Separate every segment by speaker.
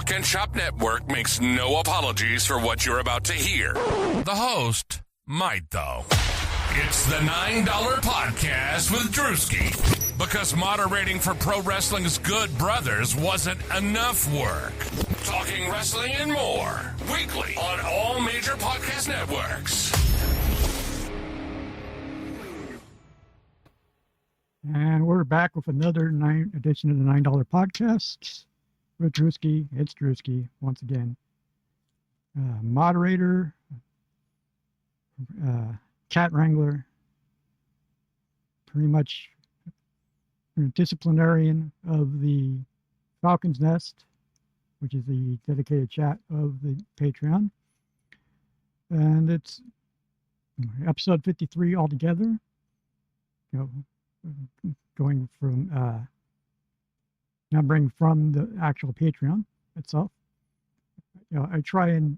Speaker 1: Talk and Shop Network makes no apologies for what you're about to hear. The host might, though. It's the $9 Podcast with Drewski. Because moderating for pro wrestling's good brothers wasn't enough work. Talking wrestling and more. Weekly on all major podcast networks.
Speaker 2: And we're back with another edition of the $9 Podcast with Drewski. It's Drewski once again. Moderator, cat wrangler, pretty much disciplinarian of the Falcon's Nest, which is the dedicated chat of the Patreon. And it's episode 53 altogether. Going from numbering from the actual Patreon itself. I try and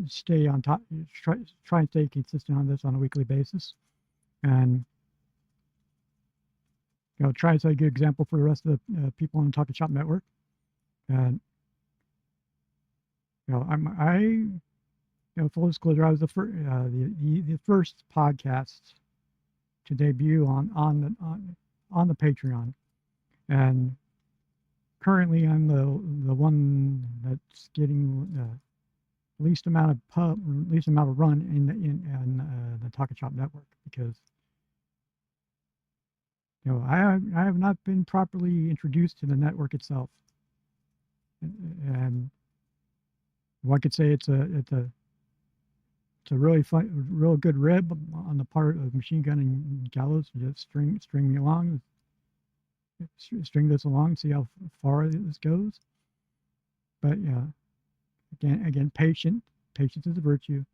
Speaker 2: stay on top, try and stay consistent on this on a weekly basis, and try to set a good example for the rest of the people on the Talk and Shop Network. And full disclosure, I was the first podcast to debut on the Patreon, and currently I'm the one that's getting the least amount of run in the Talk and Shop Network, because I have not been properly introduced to the network itself, and one could say it's a really fun, real good rib on the part of Machine Gun and Gallows to just string me along, string this along, see how far this goes. But yeah, again, patience is a virtue.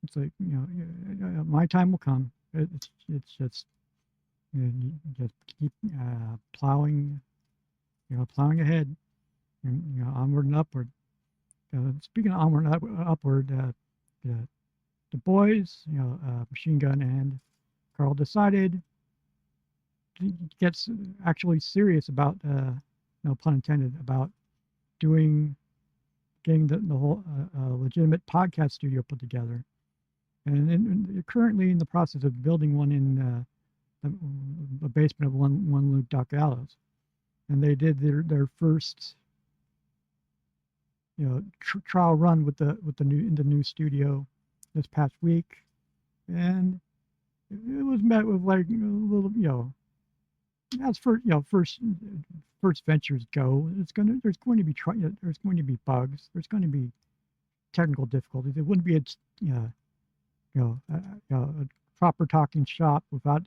Speaker 2: It's like, my time will come. It's just, you just keep plowing ahead, and onward and upward. Speaking of onward and upward, the boys, Machine Gun and Carl, decided to get actually serious about, no pun intended, about getting the whole legitimate podcast studio put together. And they're currently in the process of building one in the basement of one Luke Doc Gallows. And they did their first trial run with the new studio this past week, and it was met with like a little, as first ventures go. There's going to be bugs. There's going to be technical difficulties. It wouldn't be a proper talking shop without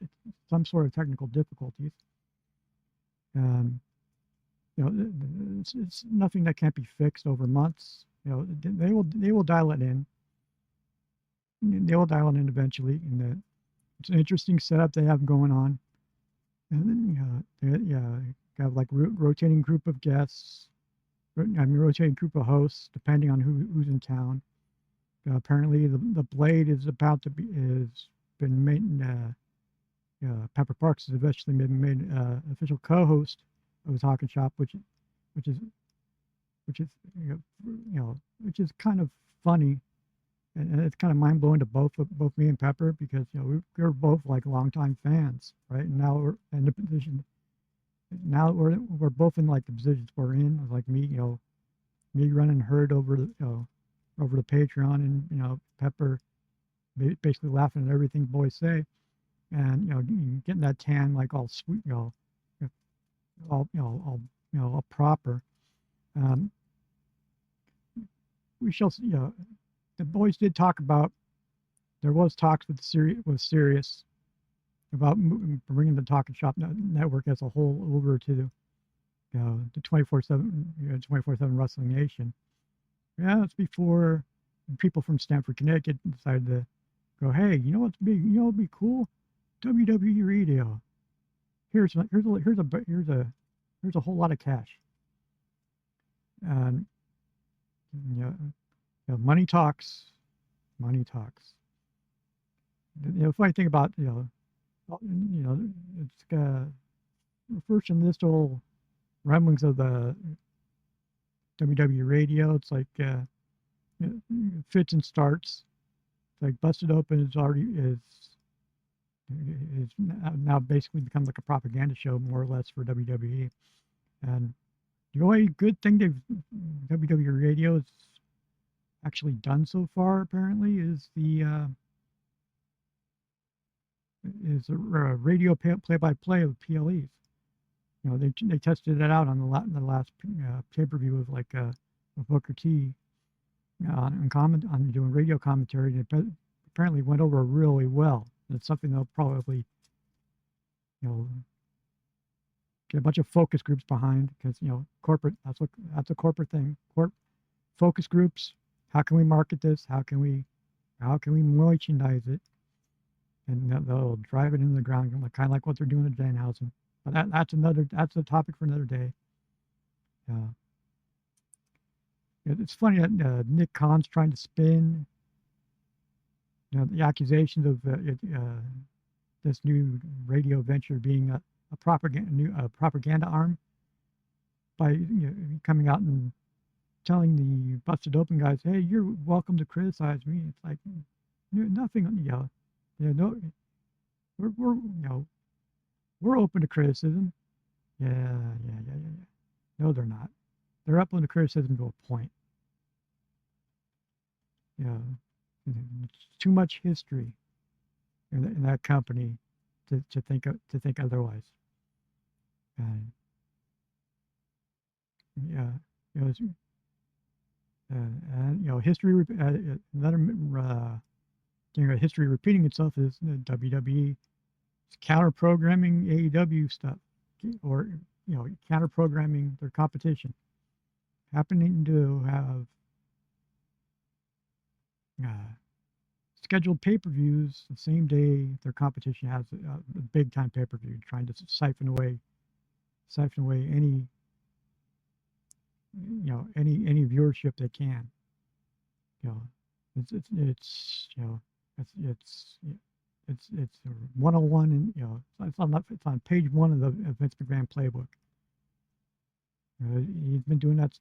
Speaker 2: some sort of technical difficulties. It's nothing that can't be fixed over months. They will dial it in. They will dial it in eventually, and it's an interesting setup they have going on. And then got like rotating group of guests, rotating group of hosts depending on who's in town. Apparently, the Blade is been made. Pepper Parks has eventually been made official co-host of the Talking Shop, which is kind of funny, and it's kind of mind blowing to both me and Pepper, because we're both like longtime fans, right? And now we're in the position. Now we're both in like the positions we're in, like me running herd over the Patreon, and Pepper basically laughing at everything boys say, and getting that tan like all sweet, all proper. We shall see. The boys did talk about. There was talks with Sirius about bringing the Talking Shop network as a whole over to the 24/7 Wrestling Nation. Yeah, that's before people from Stamford, Connecticut decided to go, hey, what's big? It'd be cool. WWE Radio. Here's a whole lot of cash. And money talks. Money talks. Funny thing about it's first initial rumblings of the WWE radio. It's like fits and starts. It's like Busted Open is now basically become like a propaganda show more or less for WWE. And the only good thing WWE radio has actually done so far apparently is a radio play-by-play of PLEs. You know, they tested that out on the last pay-per-view of like Booker T on doing radio commentary, and it apparently went over really well. It's something they'll probably, you know, get a bunch of focus groups behind, because, you know, that's a corporate thing. Focus groups. How can we market this? How can we merchandise it? And they'll drive it into the ground, kind of like what they're doing at Danhausen. But that's a topic for another day. It's funny that Nick Khan's trying to spin, you know, the accusations of this new radio venture being a propaganda arm by, you know, coming out and telling the Busted Open guys, "Hey, you're welcome to criticize me." It's like nothing, you know. Yeah, no, we're you know, we're open to criticism. Yeah. No, they're not. They're open to criticism to a point. Yeah, it's too much history in that company to think otherwise. And yeah, you know, and you know, another history repeating itself is the WWE counter programming AEW stuff, or, you know, counter programming their competition, happening to have scheduled pay-per-views the same day their competition has a big time pay-per-view, trying to siphon away any, you know, any viewership they can. You know, it's you know, it's 101, and, you know, it's on page 1 of the Vince McMahon playbook. He's been doing that.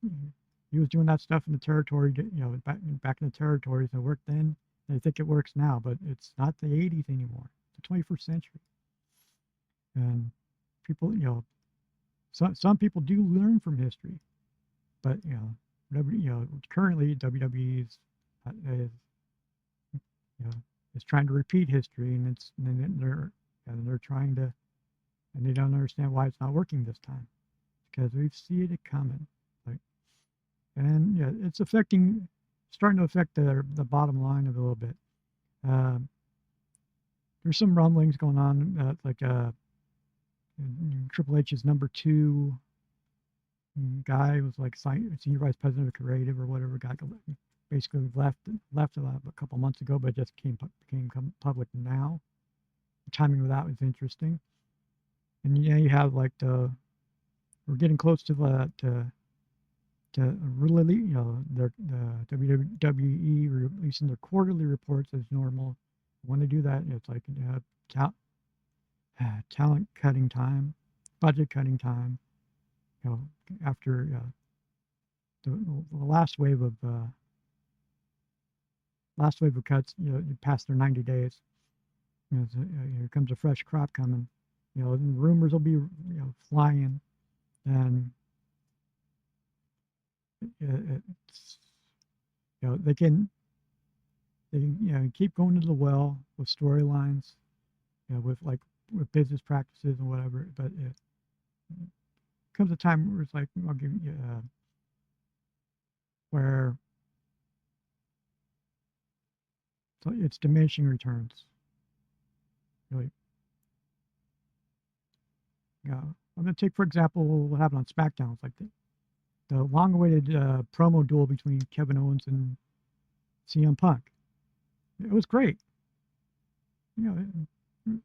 Speaker 2: He was doing that stuff in the territory, you know, back in the territories. It worked then. I think it works now, but it's not the 80s anymore. It's the 21st century. And people, you know, some people do learn from history, but, you know, currently WWE is trying to repeat history, and they're trying to, and they don't understand why it's not working this time, because we've seen it coming. And yeah, it's starting to affect the bottom line of it a little bit. There's some rumblings going on, like Triple H's number 2 guy was like senior vice president of creative or whatever, guy basically left a couple months ago, but just became public now. The timing of that was interesting. And yeah, you have like we're getting close to really, you know, the WWE releasing their quarterly reports as normal. When they do that, it's like talent cutting time, budget cutting time. You know, after the last wave of cuts, you know, past their 90 days. You know, here comes a fresh crop coming. You know, and rumors will be, you know, flying, and it's, you know, they can you know, keep going to the well with storylines, you know, with business practices and whatever. But it comes a time where it's like, I'll give you where it's diminishing returns. Really, yeah. I'm going to take, for example, what happened on SmackDown. It's like the long-awaited promo duel between Kevin Owens and CM Punk. It was great. You know,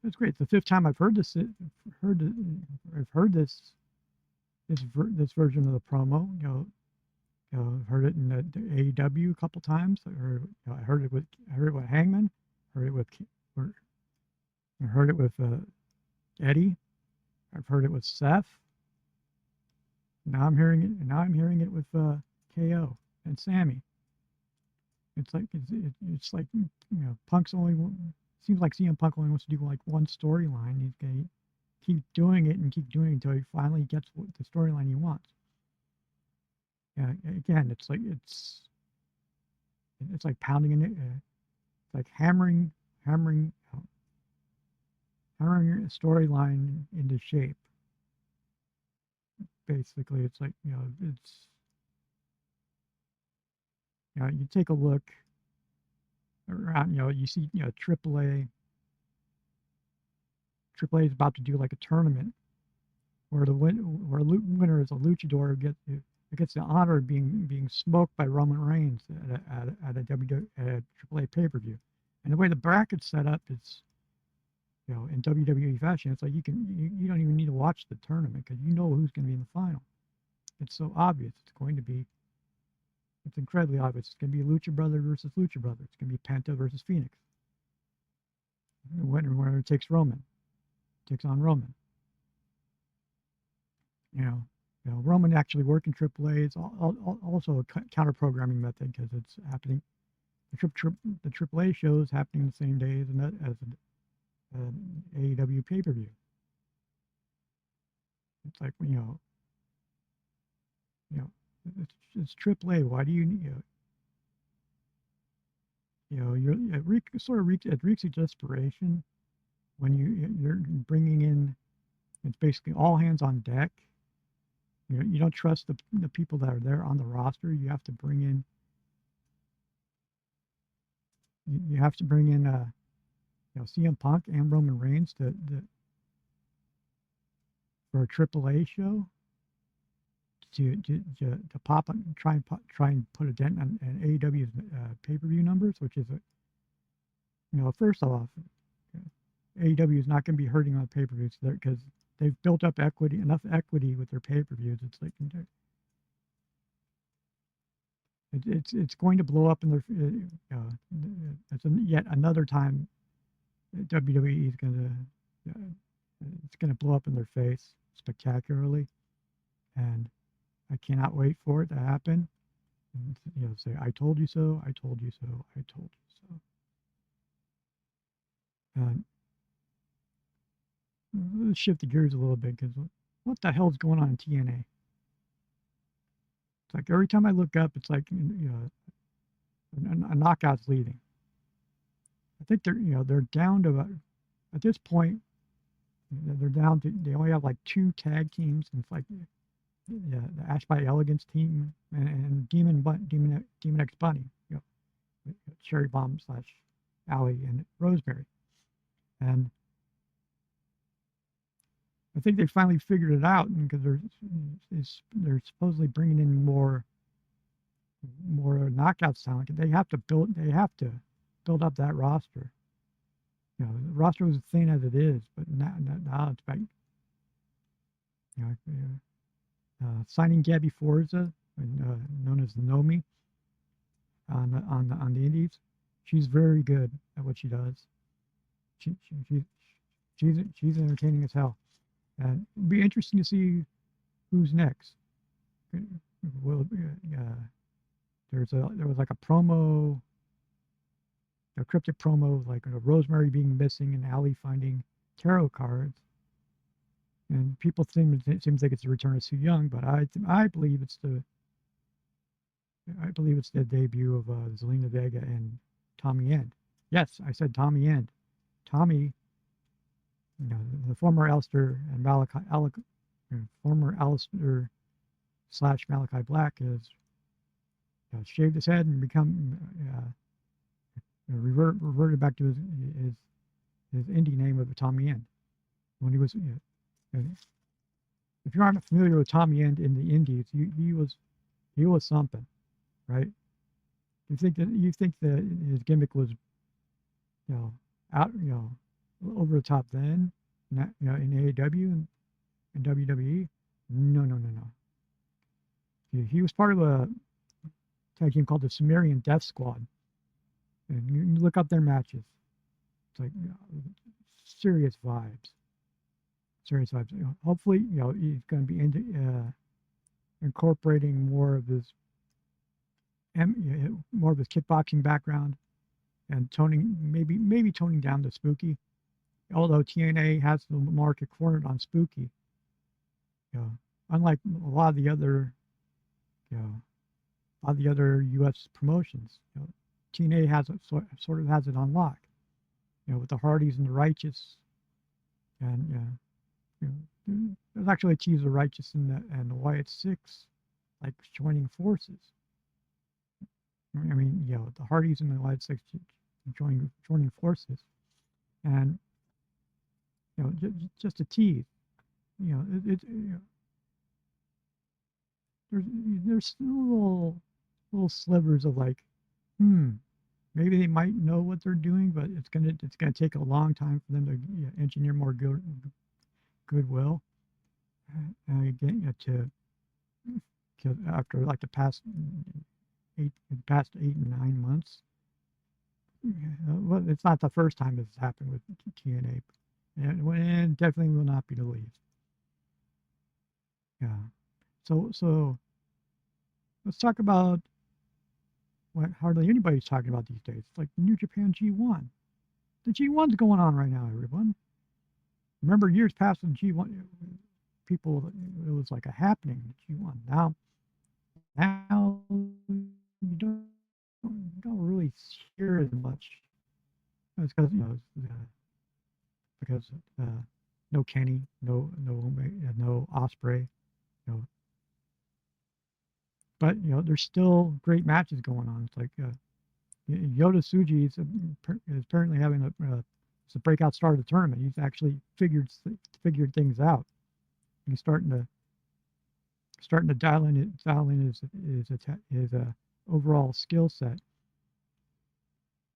Speaker 2: it's great. It's the 5th time I've heard this. I've heard this version of the promo. You know, I've heard it in the AEW a couple times. I heard it with Hangman. I heard it with Eddie. I've heard it with Seth. Now I'm hearing it with KO and Sammy. It's like it's like Punk's only seems like CM Punk only wants to do like one storyline. He's gonna keep doing it and keep doing it until he finally gets the storyline he wants. Yeah, again, it's like pounding in it. It's like hammering a storyline into shape. Basically, it's like it's you take a look around. You see AAA. AAA is about to do like a tournament where winner is a luchador who gets the honor of being smoked by Roman Reigns at a AAA pay-per-view. And the way the bracket's set up is, in WWE fashion, it's like you don't even need to watch the tournament because you know who's going to be in the final. It's so obvious. It's incredibly obvious. It's going to be Lucha Brother versus Lucha Brother. It's going to be Penta versus Phoenix. The winner takes on Roman. Roman actually working AAA is also a counter-programming method because it's happening. The AAA show is happening the same day as an AEW pay-per-view. It's like it's AAA. Why do it reeks of desperation when you're bringing in. It's basically all hands on deck. You don't trust the people that are there on the roster. You have to bring in. You have to bring in CM Punk and Roman Reigns for a AAA show to pop and try and put a dent on AEW's pay-per-view numbers, which is first off, AEW is not going to be hurting on pay-per-views because they've built up enough equity with their pay-per-views. It's like it's going to blow up in their. It's yet another time WWE is going to. It's going to blow up in their face spectacularly, and I cannot wait for it to happen. And, say, "I told you so. I told you so. I told you so." And let's shift the gears a little bit because what the hell's going on in TNA? It's like every time I look up, it's like a knockout's leading. I think they're down to at this point they're down to they only have like 2 tag teams, and it's like the Ash by Elegance team and Demon X Bunny, Cherry Bomb / Allie and Rosemary, and I think they finally figured it out, because they're supposedly bringing in more knockout talent. They have to build up that roster. The roster was thin as it is, but now it's back. Signing Gabby Forza, known as Nomi, on the Indies. She's very good at what she does. She's entertaining as hell. And it'll be interesting to see who's next. There was like a promo, a cryptic promo, like Rosemary being missing and Allie finding tarot cards. And people seems like it's the return of Sue Young, but I believe it's the debut of Zelina Vega and Tommy End. Yes, I said Tommy End. Tommy. The former Aleister and former Aleister / Malachi Black has shaved his head and become reverted back to his indie name of Tommy End. When he was, if you aren't familiar with Tommy End in the Indies, he was something, right? You think that his gimmick was, out, over the top then, in AEW and WWE? No. He was part of a tag team called the Sumerian Death Squad. And you look up their matches. It's like serious vibes. Hopefully, he's going to be incorporating more of his more of his kickboxing background and maybe toning down the spooky. Although TNA has the market cornered on spooky, unlike a lot of the other, U.S. promotions, TNA has it sort of has it on lock. With the Hardys and the Righteous, and there's actually a tease of Righteous and the Wyatt Six, like joining forces. I mean, the Hardys and the Wyatt Six joining forces, and just a tease. There's still little slivers of like, maybe they might know what they're doing, but it's gonna take a long time for them to engineer more goodwill. And again, after like the past 8 and 9 months. Well, it's not the first time this has happened with TNA, and definitely will not be the least. Yeah. So let's talk about what hardly anybody's talking about these days. It's like New Japan G1. The G1's going on right now, everyone. Remember years past the G1, people, it was like a happening, the G1. Now you don't really hear as much. It's because no Kenny, no Osprey, but there's still great matches going on. It's like Yoda Tsuji is apparently having it's a breakout star of the tournament. He's actually figured things out. He's starting to dial in his overall skill set.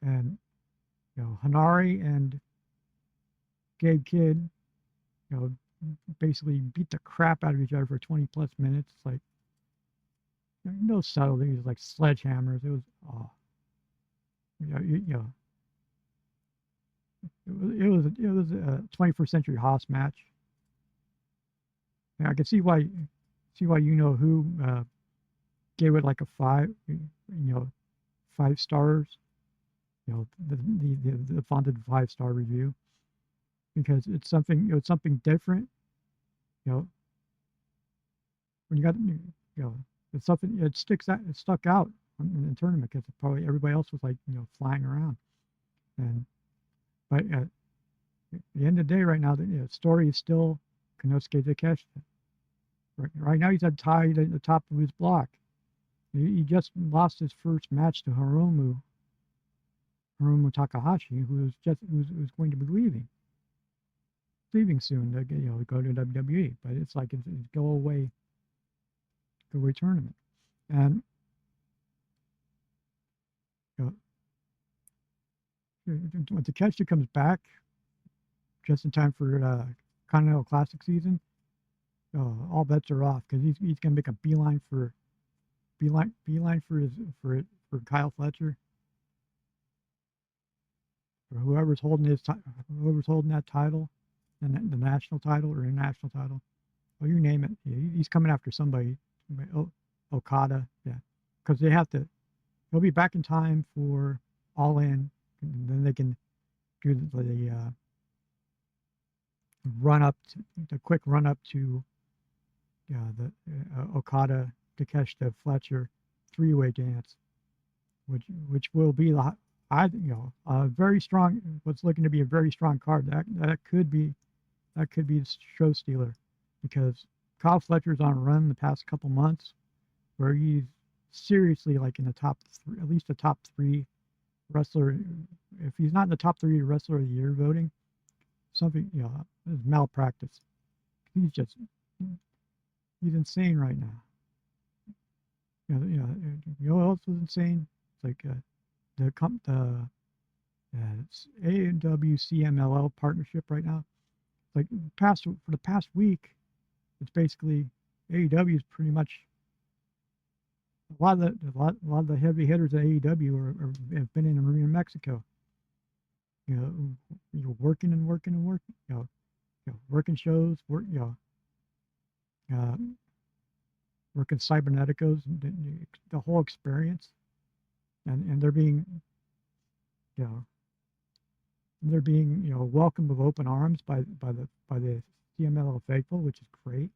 Speaker 2: And Hanari and Gabe Kidd, basically beat the crap out of each other for 20 plus minutes. It's like no subtleties, like sledgehammers. It was it was a 21st Century Haas match. And I can see why who gave it like a 5, 5 stars. The vaunted 5-star review, because it's something different. When you got it's something, it stuck out in the tournament because probably everybody else was like flying around. But at the end of the day, right now, the story is still Konosuke Takeshita. Right now, he's at the top of his block. He just lost his first match to Hiromu Takahashi, who's going to be leaving soon to go to WWE. But it's like it's go away tournament, and when Takeshita comes back just in time for Continental Classic season, all bets are off, because he's going to make a beeline for Kyle Fletcher, or whoever's holding that title, and the national title or international title, well, you name it. He's coming after somebody. Okada, yeah, because he'll be back in time for All In, and then they can do the quick run up to the Okada, Takeshita, Fletcher 3-way dance, which will be a very strong, what's looking to be a very strong card. That could be the show stealer, because Kyle Fletcher's on a run the past couple months where he's seriously like in the top 3, at least the top 3 wrestler. If he's not in the top 3 wrestler of the year voting, something is malpractice. He's insane right now. You know what else was insane? It's like the AEW CMLL partnership right now. Like for the past week, it's basically AEW is pretty much a lot of the heavy hitters at AEW have been in Arena, Mexico. Working and working and working. Working shows, working Cyberneticos, the whole experience. and they're being, you know, they're being, welcomed with open arms by the CMLL faithful, which is great.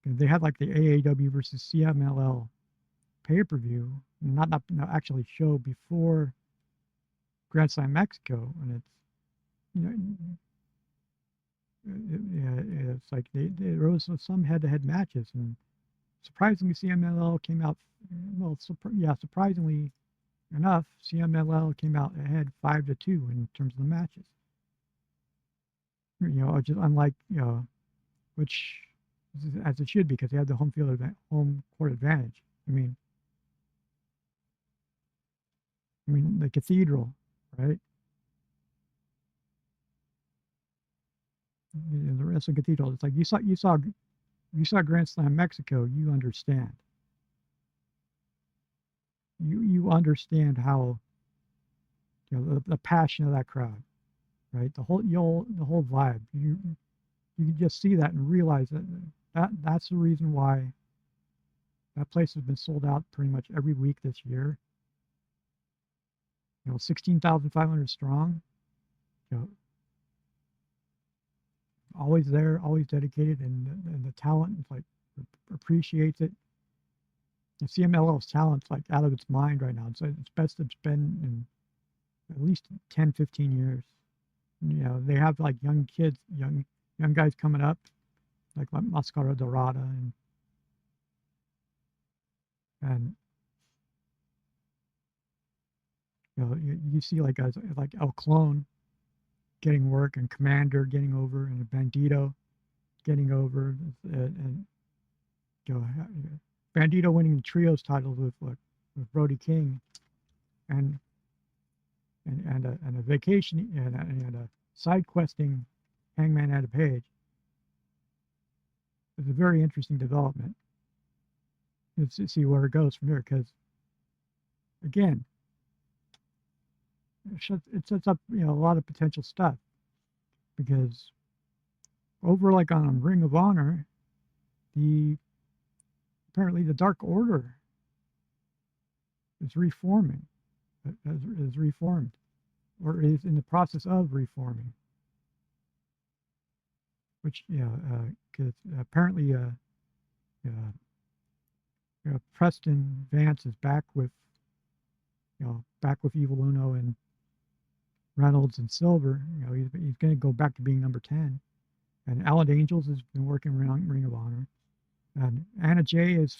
Speaker 2: And they had like the AAW versus CMLL pay-per-view, not actually show before Grand Slam Mexico, and it's, you know, it's like there was some head-to-head matches, and surprisingly CMLL came out, well, surprisingly enough, CMLL came out ahead 5-2 in terms of the matches. Just unlike, which, as it should be, because they had the home court advantage. I mean, the Cathedral, right? The Wrestling Cathedral. It's like you saw Grand Slam Mexico. You understand. You understand how, the passion of that crowd, right? The whole vibe. You can just see that and realize that's the reason why that place has been sold out pretty much every week this year. 16,500 strong. Always there, always dedicated, and the talent is like appreciates it. The CMLL's talent's like out of its mind right now. It's best it's been in at least 10, 15 years. They have like young kids, young guys coming up, like Mascara Dorada and you see like guys like El Clone getting work, and Commander getting over, and Bandito getting over, and Bandito winning the trios titles with Brody King, and a vacation and a side questing Hangman Adam Page. It's a very interesting development. To see where it goes from here, because again, it sets up a lot of potential stuff, because over like on Ring of Honor, apparently the Dark Order is reformed, or is in the process of reforming, which because apparently Preston Vance is back with Evil Uno and Reynolds and Silver. He's going to go back to being number 10. And Alan Angels has been working Ring of Honor. And Anna Jay is,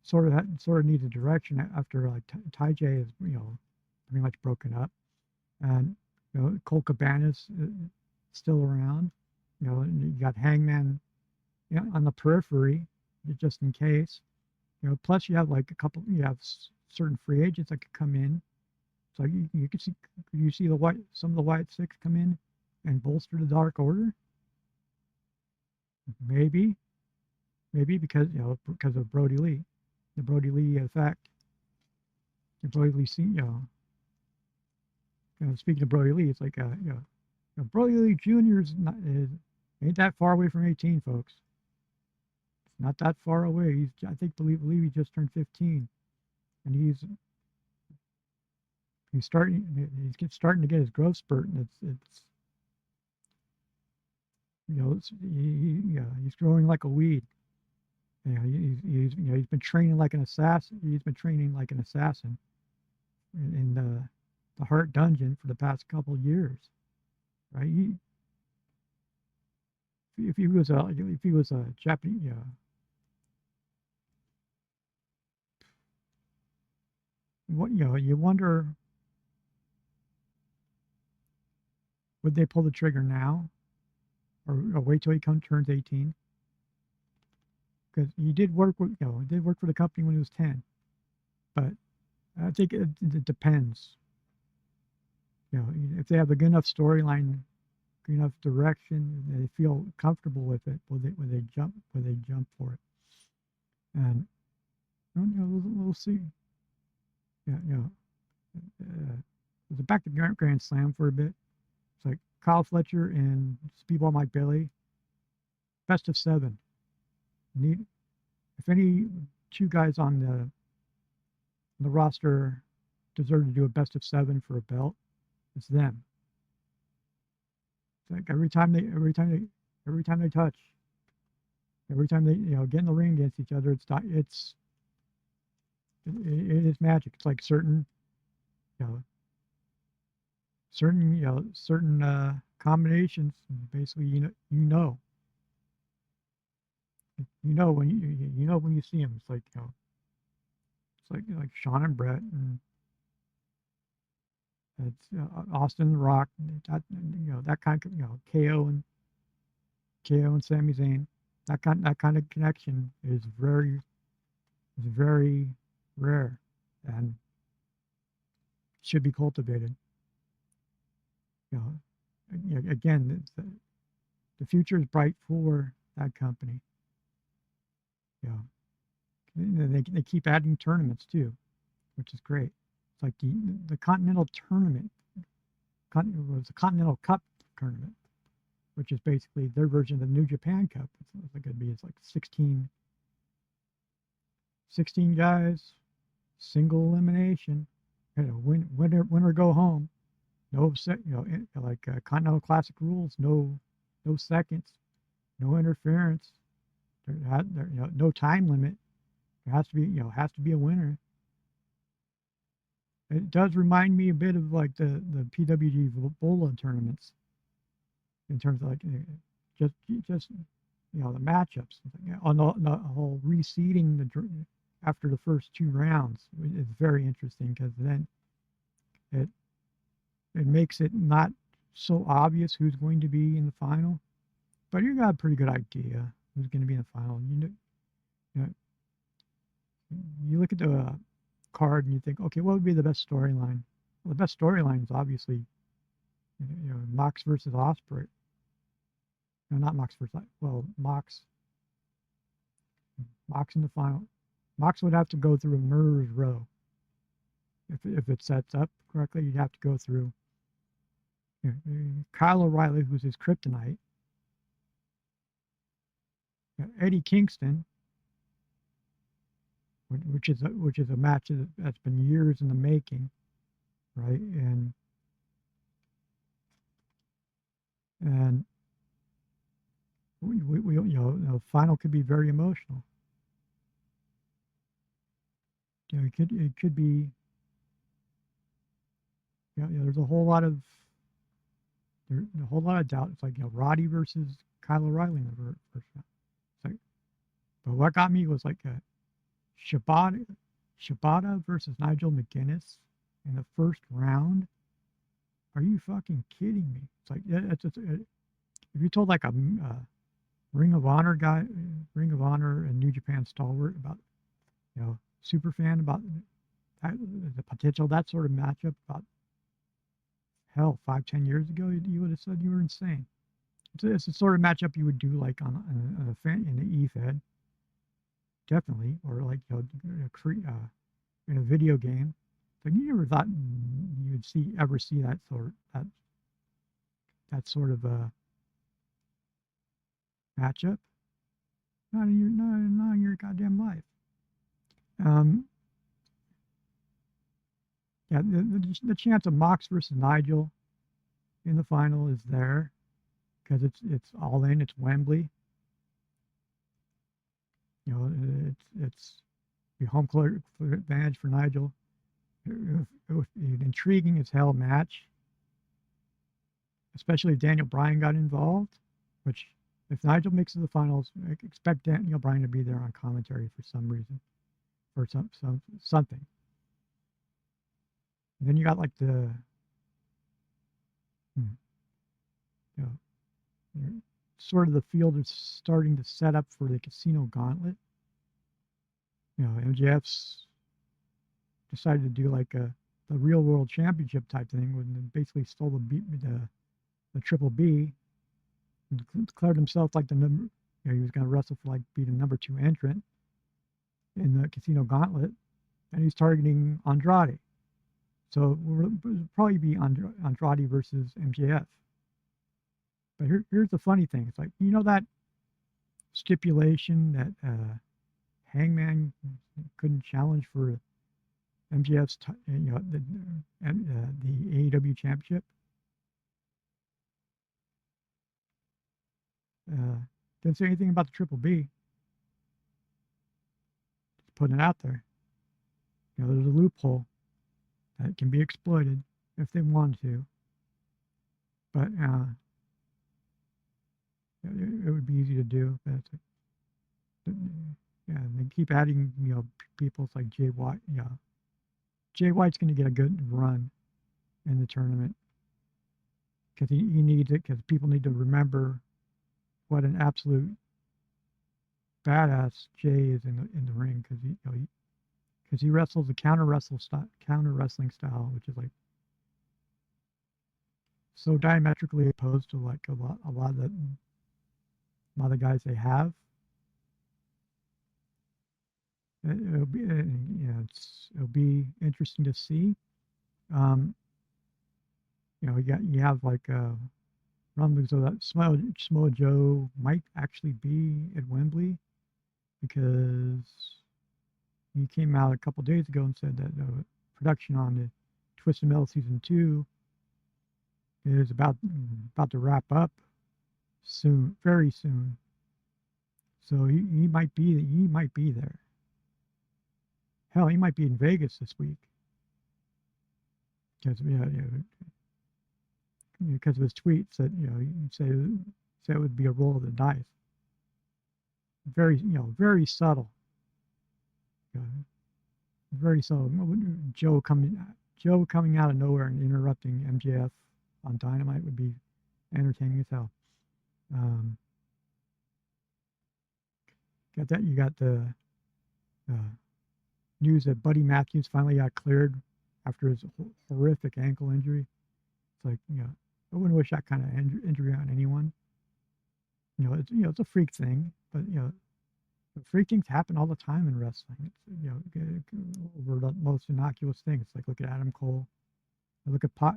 Speaker 2: sort of needs a direction after like Ty J is, pretty much broken up. And, Cole Cabana's still around. And you got Hangman on the periphery, just in case. Plus you have like you have certain free agents that could come in. So you could see some of the White Six come in and bolster the Dark Order. Maybe because of Brody Lee, the Brody Lee effect. The Brody Lee, speaking of Brody Lee, it's like Brody Lee Jr. ain't that far away from 18, folks. It's not that far away. Believe he just turned 15, and he's starting to get his growth spurt, and he's growing like a weed. He's been training like an assassin. He's been training like an assassin in the Heart Dungeon for the past couple of years, right? If he was a Japanese, you wonder, would they pull the trigger now, or wait till he turns 18? Because he did work for the company when he was 10, but I think it depends. If they have a good enough storyline, good enough direction, they feel comfortable with it, will they jump for it? And we'll see. Was back to Grand Slam for a bit. It's like Kyle Fletcher and Speedball Mike Bailey, best of 7. If any two guys on the roster deserve to do a best of 7 for a belt, it's them. It's like every time they touch, every time they get in the ring against each other, it is magic. It's like certain combinations. Basically, when you see them. It's like it's like Sean and Brett, and it's Austin and Rock. That kind of KO and Sami Zayn. That kind of connection is very rare and should be cultivated. Again, the future is bright for that company. They keep adding tournaments too, which is great. It's like the Continental Tournament. It was the Continental Cup tournament, which is basically their version of the New Japan Cup. It's like 16 guys, single elimination, winner go home. No Continental Classic rules. No seconds. No interference. No time limit. There has to be a winner. It does remind me a bit of like the PWG Bola tournaments in terms of like just the matchups on the whole reseeding after the first 2 rounds is very interesting, because then it makes it not so obvious who's going to be in the final, but you got a pretty good idea who's going to be in the final. You look at the card and you think, okay, what would be the best storyline? Well, the best storyline is obviously Mox versus Ospreay. No, not Mox versus. Well, Mox in the final. Mox would have to go through a murderer's row. If it sets up correctly, you'd have to go through Kyle O'Reilly, who's his kryptonite. Eddie Kingston, which is a match that's been years in the making, right? And the final could be very emotional. It could be. There's a whole lot of doubt. It's like Roddy versus Kyle O'Reilly in the first round. It's like, but what got me was like Shibata versus Nigel McGuinness in the first round. Are you fucking kidding me? It's like if you told like a Ring of Honor and New Japan stalwart about super fan about the potential that sort of matchup about 5-10 years ago, you would have said you were insane. It's the sort of matchup you would do like on a fan in the E-Fed, definitely, or like in a video game. Like you never thought you would ever see that sort of a matchup. Not in your goddamn life. The chance of Mox versus Nigel in the final is there because it's all in. It's Wembley. It's the home court advantage for Nigel. It was an intriguing as hell match, especially if Daniel Bryan got involved. Which, if Nigel makes it to the finals, I expect Daniel Bryan to be there on commentary for some reason, or something. And then you got like sort of the field is starting to set up for the Casino Gauntlet. MJF's decided to do like the Real World Championship type thing, when they basically stole the Triple B, and declared himself like the number. He was going to wrestle for like be the number 2 entrant in the Casino Gauntlet, and he's targeting Andrade. So it would probably be Andrade versus MJF. But here's the funny thing. It's like, that stipulation that Hangman couldn't challenge for MJF's the AEW championship. Didn't say anything about the Triple B. Just putting it out there. There's a loophole that can be exploited if they want to. But it would be easy to do. But and they keep adding, people like Jay White. Yeah, Jay White's going to get a good run in the tournament because he needs it. Because people need to remember what an absolute badass Jay is in the ring. Because he wrestles a counter wrestling style, which is like so diametrically opposed to like a lot of the guys they have. It'll be interesting to see. You have like rumblings of that Samoa Joe might actually be at Wembley because he came out a couple days ago and said that production on the Twisted Metal season 2 is about to wrap up soon, very soon. So he might be there. Hell, he might be in Vegas this week because because of his tweets that he'd say it would be a roll of the dice. Very subtle. Very subtle. Joe coming out of nowhere and interrupting MJF on Dynamite would be entertaining as hell. Got that? You got the news that Buddy Matthews finally got cleared after his horrific ankle injury. It's like, I wouldn't wish that kind of injury on anyone. It's a freak thing, but freak things happen all the time in wrestling. It's over the most innocuous things. Like look at Adam Cole, look at Pac.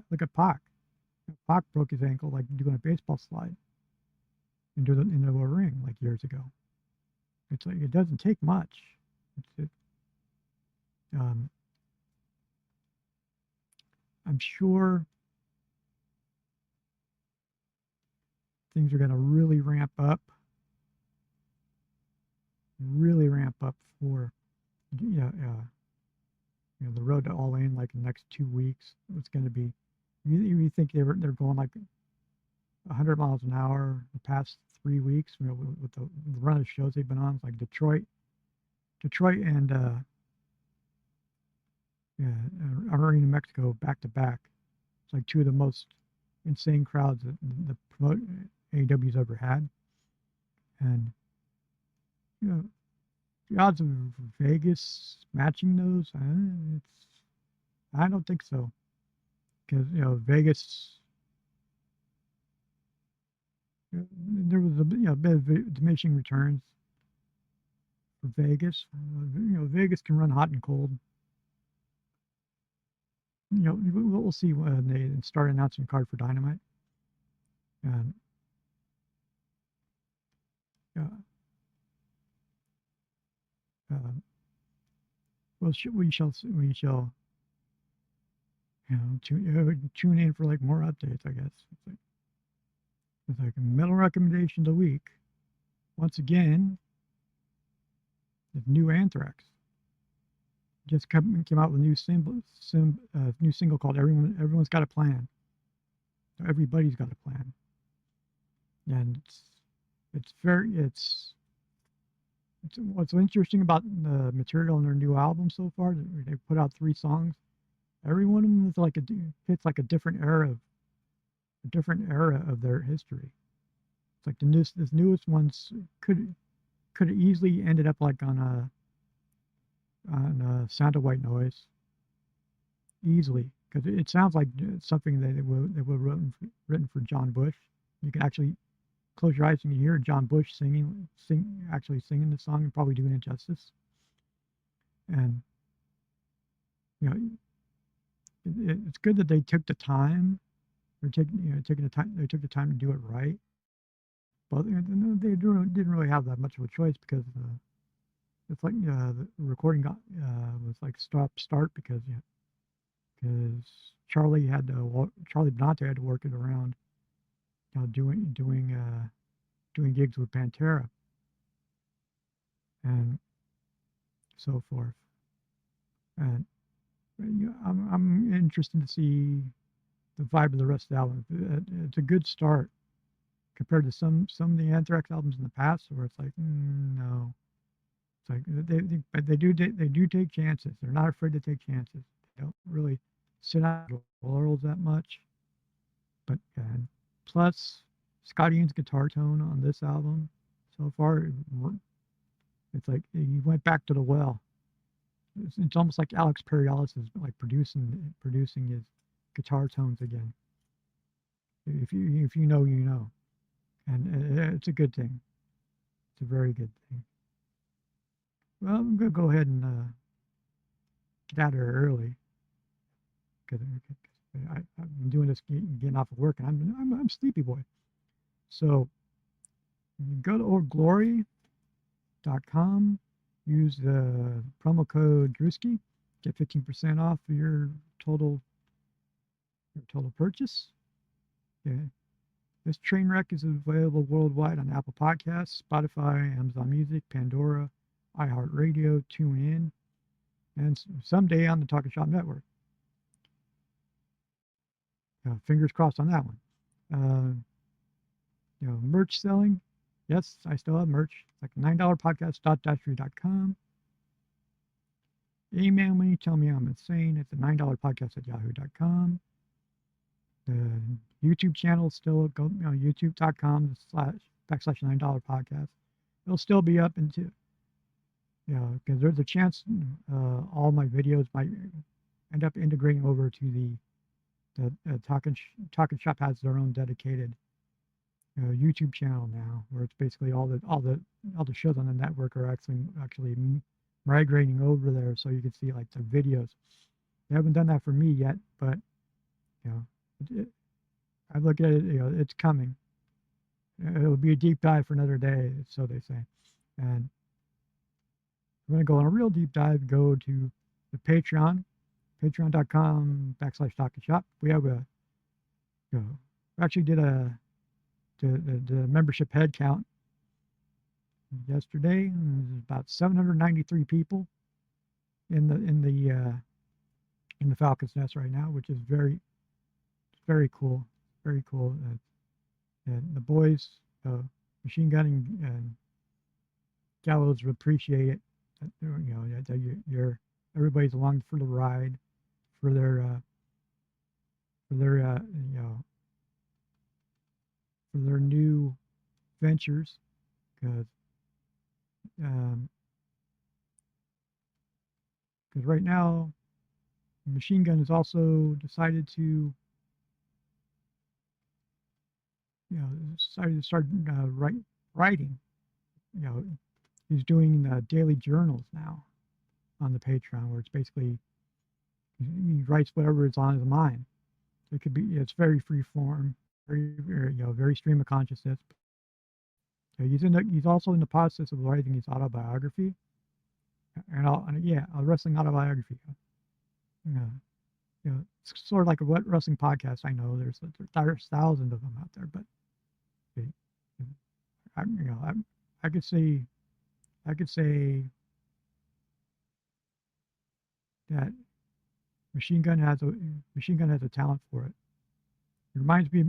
Speaker 2: Pac broke his ankle like doing a baseball slide into a ring like years ago. It's like it doesn't take much. I'm sure things are going to really ramp up for the road to All In like in the next 2 weeks. It's going to be, you think they're going like 100 miles an hour the past 3 weeks, with the run of shows they've been on. It's like Detroit and Arena, Mexico, back to back. It's like two of the most insane crowds that the promote AEW's ever had. And the odds of Vegas matching those, I don't think so. Because Vegas, there was a bit of diminishing returns for Vegas. Vegas can run hot and cold. We'll see when they start announcing card for Dynamite. We shall tune in for like more updates, I guess. It's like a metal recommendation of the week. Once again, the new Anthrax just came out with a new single called Everyone's Got a Plan. Everybody's got a plan. And what's interesting about the material in their new album so far. They put out 3 songs. Every one of them is hits like a different era of their history. It's like this newest ones could have easily ended up like on Sound of White Noise. Easily, because it sounds like something that they would written for John Bush. You can actually close your eyes and you hear John Bush actually singing the song and probably doing it justice. And it's good that they took the time. They took the time to do it right. But they didn't really have that much of a choice because it's like the recording got was like start because Charlie Benante had to work it around, doing gigs with Pantera and so forth. And I'm interested to see the vibe of the rest of the album. It's a good start compared to some of the Anthrax albums in the past, where it's like, no. It's like they do take chances. They're not afraid to take chances. They don't really sit on laurels that much. But plus, Scott Ian's guitar tone on this album so far, it's like he went back to the well. It's almost like Alex Periolis is like producing his guitar tones again. If you know, you know, and it's a good thing. It's a very good thing. Well, I'm gonna go ahead and get out of here early because I've been doing this getting off of work, and I'm sleepy boy. So you go to oldglory.com, use the promo code Drewski, get 15% off of your total purchase. Yeah. This train wreck is available worldwide on Apple Podcasts, Spotify, Amazon Music, Pandora, iHeartRadio, TuneIn, and someday on the Talking Shop Network. Fingers crossed on that one. Merch selling. Yes, I still have merch. It's like $9podcast.dashery.com. Email me, tell me I'm insane. It's a $9podcast@yahoo.com. The YouTube channel is still youtube.com/$9podcast. It'll still be up until, because there's a chance all my videos might end up integrating over to the Talking Shop has their own dedicated YouTube channel now, where it's basically all the shows on the network are actually migrating over there, so you can see like the videos. They haven't done that for me yet, but I look at it, it's coming. It'll be a deep dive for another day, so they say. And we're going to go on a real deep dive, go to the Patreon, patreon.com/talkingshop. We have we actually did the membership head count yesterday. There's about 793 people in the Falcon's Nest right now, which is very cool. Very cool. And the boys, Machine Gun and Gallows, appreciate it. That everybody's along for the ride, for their new ventures, because right now Machine Gun has also decided to start writing. He's doing daily journals now on the Patreon, where it's basically he writes whatever is on his mind. It's very free form, very stream of consciousness. He's also in the process of writing his autobiography, a wrestling autobiography. It's sort of like a wrestling podcast. I know there's thousands of them out there, but I could say that Machine Gun has a talent for it. It reminds me,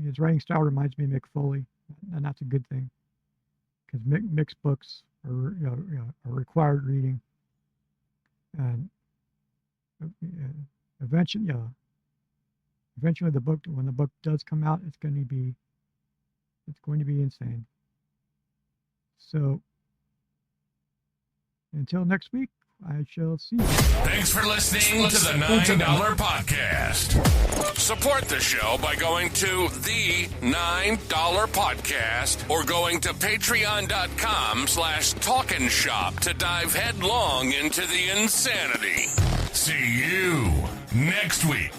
Speaker 2: his writing style reminds me of Mick Foley, and that's a good thing, because Mick's books are required reading, and eventually when the book does come out, it's going to be insane. So until next week, I shall see you.
Speaker 1: Thanks for listening to the $9 Podcast. Support the show by going to the $9 Podcast or going to patreon.com/talkinshop to dive headlong into the insanity. See you next week.